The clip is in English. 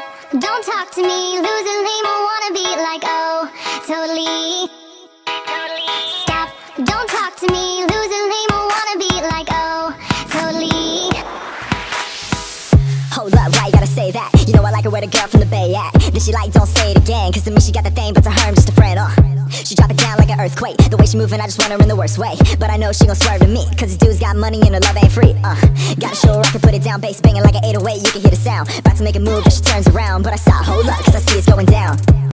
Stop, don't talk to me, losing lame, I wanna be like, oh, totally. Stop, don't talk to me, losing lame, I wanna be like, oh, totally. Hold up, why you gotta say that? You know I like her where the girl from the Bay at. Then she like, don't say it again, cause to me she got the thing, but to her I'm just a friend, She drop it down like an earthquake. The way she moving, I just want her in the worst way. But I know she gon' swerve to me, cause these dudes got money and her love ain't free. Gotta show her I can put it down, bass banging like an 808, you can hear the sound. About to make a move, but she turns around. But I stop, hold up, cause I see it's going down.